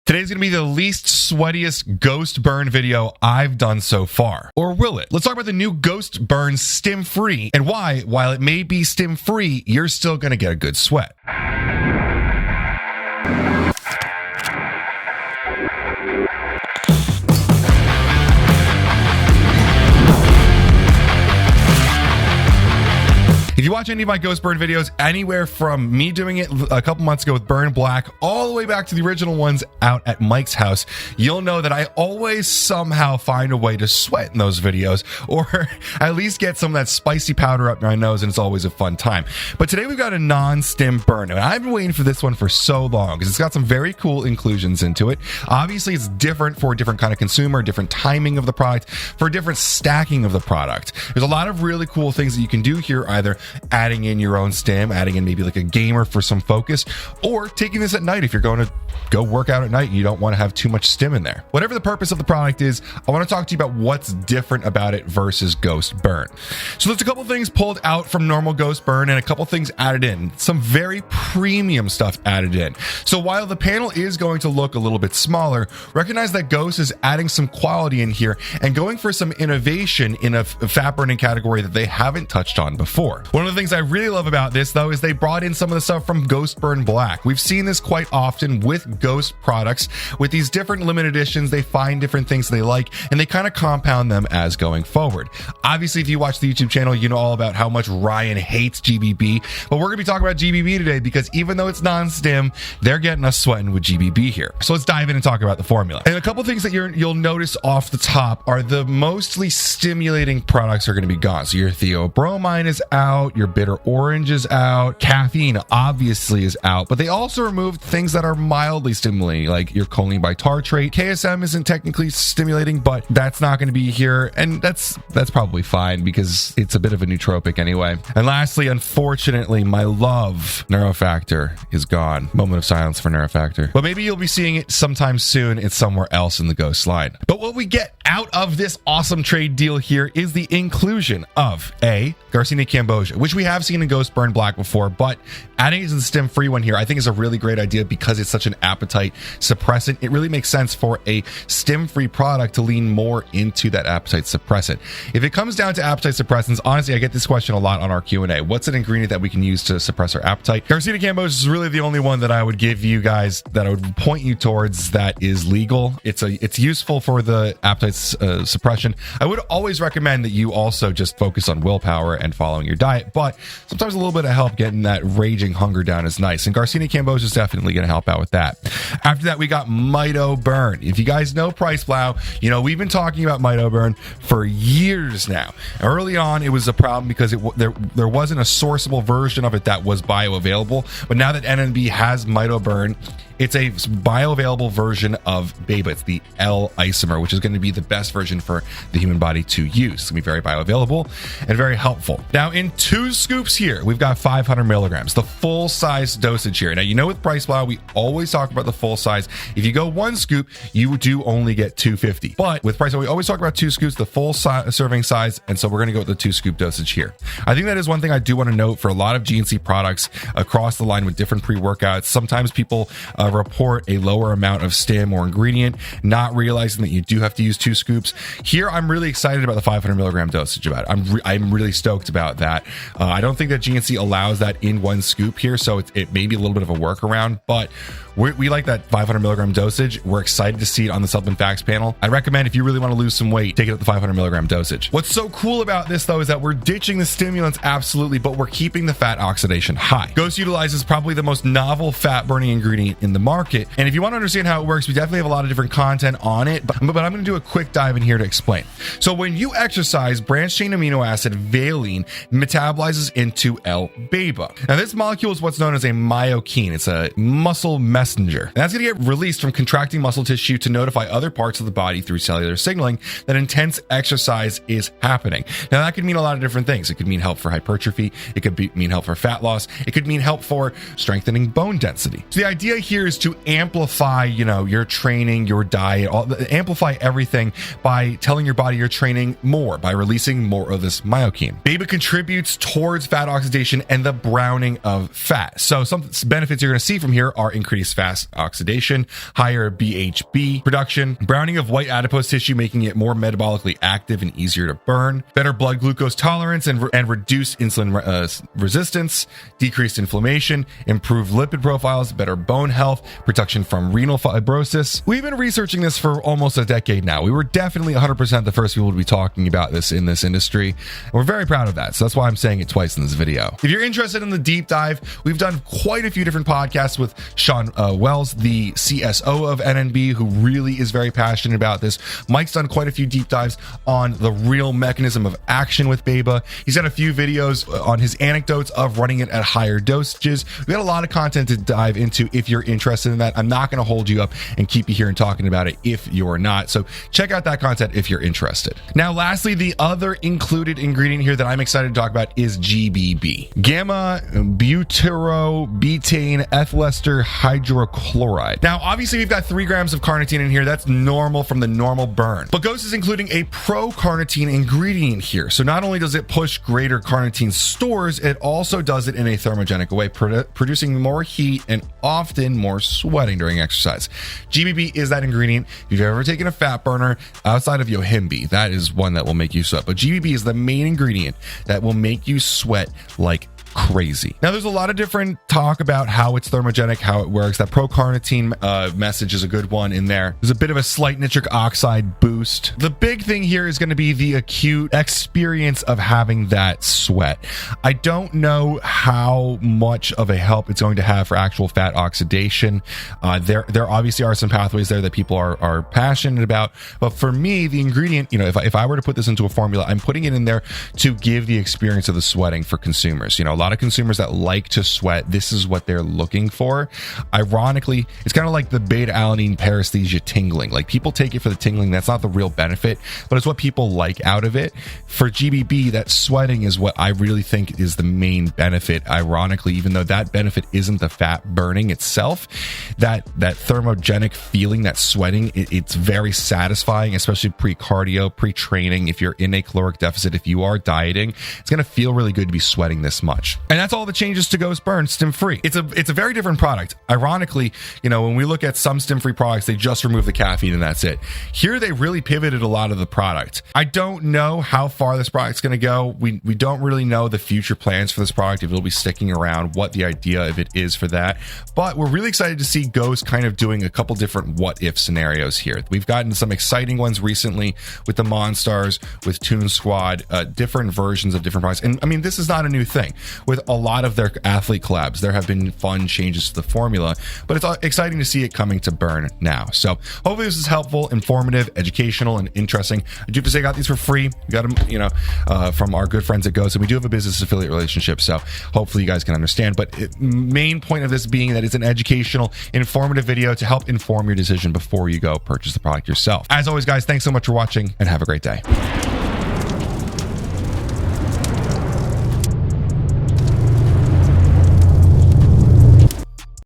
Today's gonna be the least sweatiest ghost burn video I've done so far. Or will it? Let's talk about the new Ghost Burn Stim Free and why, while it may be stim free, you're still gonna get a good sweat. If you watch any of my Ghost Burn videos, anywhere from me doing it a couple months ago with Burn Black, all the way back to the original ones out at Mike's house, you'll know that I always somehow find a way to sweat in those videos, or at least get some of that spicy powder up my nose, and it's always a fun time. But today we've got a non-stim burn, and I've been waiting for this one for so long, because it's got some very cool inclusions into it. Obviously, it's different for a different kind of consumer, different timing of the product, for a different stacking of the product. There's a lot of really cool things that you can do here, either adding in your own stim, adding in maybe like a gamer for some focus, or taking this at night if you're going to go work out at night and you don't want to have too much stim in there. Whatever the purpose of the product is, I want to talk to you about what's different about it versus Ghost Burn. So there's a couple things pulled out from normal Ghost Burn and a couple things added in. Some very premium stuff added in. So while the panel is going to look a little bit smaller, recognize that Ghost is adding some quality in here and going for some innovation in a fat burning category that they haven't touched on before. One of the things I really love about this, though, is they brought in some of the stuff from Ghost Burn Black. We've seen this quite often with Ghost products. With these different limited editions, they find different things they like, and they kind of compound them as going forward. Obviously, if you watch the YouTube channel, you know all about how much Ryan hates GBB, but we're going to be talking about GBB today because even though it's non-stim, they're getting us sweating with GBB here. So let's dive in and talk about the formula. And a couple things that you'll notice off the top are the mostly stimulating products are going to be gone. So your theobromine is out, your bitter orange is out, caffeine obviously is out, but they also removed things that are mildly stimulating, like your choline bitartrate. KSM isn't technically stimulating, but that's not going to be here, and that's probably fine because it's a bit of a nootropic anyway. And lastly, unfortunately, my love, Neurofactor, is gone. Moment of silence for Neurofactor. But maybe you'll be seeing it sometime soon. It's somewhere else in the Ghost line. But what we get out of this awesome trade deal here is the inclusion of a Garcinia cambogia, which we have seen in Ghost Burn Black before, but adding it to the stim-free one here, I think is a really great idea because it's such an appetite suppressant. It really makes sense for a stim-free product to lean more into that appetite suppressant. If it comes down to appetite suppressants, honestly, I get this question a lot on our Q&A. What's an ingredient that we can use to suppress our appetite? Garcinia cambogia is really the only one that I would give you guys, that I would point you towards, that is legal. It's useful for the appetite suppression. I would always recommend that you also just focus on willpower and following your diet, but sometimes a little bit of help getting that raging hunger down is nice, and Garcinia cambogia is definitely going to help out with that. After that, we got Mito Burn. If you guys know PricePlow, you know we've been talking about Mito Burn for years now. Early on, it was a problem because there wasn't a sourceable version of it that was bioavailable, but now that NNB has Mito Burn, it's a bioavailable version of Beta. It's the L isomer, which is going to be the best version for the human body to use. It's going to be very bioavailable and very helpful. Now, in 2 scoops here, we've got 500 milligrams, the full size dosage here. Now, you know with PricePlow, we always talk about the full size. If you go 1 scoop, you do only get 250. But with PricePlow, we always talk about 2 scoops, the full serving size, and so we're going to go with the 2 scoop dosage here. I think that is one thing I do want to note for a lot of GNC products across the line with different pre-workouts. Sometimes people report a lower amount of stim or ingredient, not realizing that you do have to use 2 scoops. Here, I'm really excited about the 500 milligram dosage about it. I'm really stoked about that. I don't think that GNC allows that in 1 scoop here, so it may be a little bit of a workaround, but we like that 500 milligram dosage. We're excited to see it on the supplement facts panel. I recommend if you really want to lose some weight, take it at the 500 milligram dosage. What's so cool about this, though, is that we're ditching the stimulants, absolutely, but we're keeping the fat oxidation high. Ghost utilizes probably the most novel fat burning ingredient in the market, and if you want to understand how it works, we definitely have a lot of different content on it, but I'm going to do a quick dive in here to explain. So when you exercise, branched chain amino acid valine metabolizes into L-beta. Now, this molecule is what's known as a myokine. It's a muscle messenger, and that's going to get released from contracting muscle tissue to notify other parts of the body through cellular signaling that intense exercise is happening. Now, that could mean a lot of different things. It could mean help for hypertrophy. It could mean help for fat loss. It could mean help for strengthening bone density. So the idea here is to amplify, your training, your diet, amplify everything by telling your body you're training more, by releasing more of this myokine. Beta contributes towards fat oxidation and the browning of fat. So some benefits you're going to see from here are increased fat oxidation, higher BHB production, browning of white adipose tissue, making it more metabolically active and easier to burn, better blood glucose tolerance and reduced insulin resistance, decreased inflammation, improved lipid profiles, better bone health, protection from renal fibrosis. We've been researching this for almost a decade now. We were definitely 100% the first people to be talking about this in this industry. And we're very proud of that. So that's why I'm saying it twice in this video. If you're interested in the deep dive, we've done quite a few different podcasts with Sean Wells, the CSO of NNB, who really is very passionate about this. Mike's done quite a few deep dives on the real mechanism of action with BEBA. He's got a few videos on his anecdotes of running it at higher dosages. We got a lot of content to dive into if you're interested in that. I'm not going to hold you up and keep you here and talking about it if you're not. So check out that content if you're interested. Now, lastly, the other included ingredient here that I'm excited to talk about is GBB, gamma butyrobutane ethyl ester hydrochloride. Now, obviously, we've got 3 grams of carnitine in here. That's normal from the normal burn. But Ghost is including a pro-carnitine ingredient here. So not only does it push greater carnitine stores, it also does it in a thermogenic way, producing more heat and often more sweating during exercise. GBB is that ingredient. If you've ever taken a fat burner outside of Yohimbe, that is one that will make you sweat. But GBB is the main ingredient that will make you sweat like crazy. Now, there's a lot of different talk about how it's thermogenic, how it works. That pro-carnitine message is a good one in there. There's a bit of a slight nitric oxide boost. The big thing here is going to be the acute experience of having that sweat. I don't know how much of a help it's going to have for actual fat oxidation. There obviously are some pathways there that people are passionate about, but for me, the ingredient, if I were to put this into a formula, I'm putting it in there to give the experience of the sweating for consumers. A lot of consumers that like to sweat, this is what they're looking for. Ironically, it's kind of like the beta alanine paresthesia tingling. Like, people take it for the tingling. That's not the real benefit, but it's what people like out of it. For GBB, that sweating is what I really think is the main benefit. Ironically, even though that benefit isn't the fat burning itself, that thermogenic feeling, that sweating, it's very satisfying, especially pre-cardio, pre-training. If you're in a caloric deficit, if you are dieting, it's going to feel really good to be sweating this much. And that's all the changes to Ghost Burn Stim Free. It's a very different product. Ironically, when we look at some Stim Free products, they just remove the caffeine and that's it. Here, they really pivoted a lot of the product. I don't know how far this product's going to go. We don't really know the future plans for this product, if it'll be sticking around, what the idea of it is for that. But we're really excited to see Ghost kind of doing a couple different what-if scenarios here. We've gotten some exciting ones recently with the Monstars, with Toon Squad, different versions of different products. And I mean, this is not a new thing. With a lot of their athlete collabs, there have been fun changes to the formula, but it's exciting to see it coming to Burn now. So hopefully this is helpful, informative, educational, and interesting. I do have to say I got these for free. We got them, from our good friends at Ghost, and we do have a business affiliate relationship, so hopefully you guys can understand. But main point of this being that it's an educational, informative video to help inform your decision before you go purchase the product yourself. As always, guys, thanks so much for watching, and have a great day.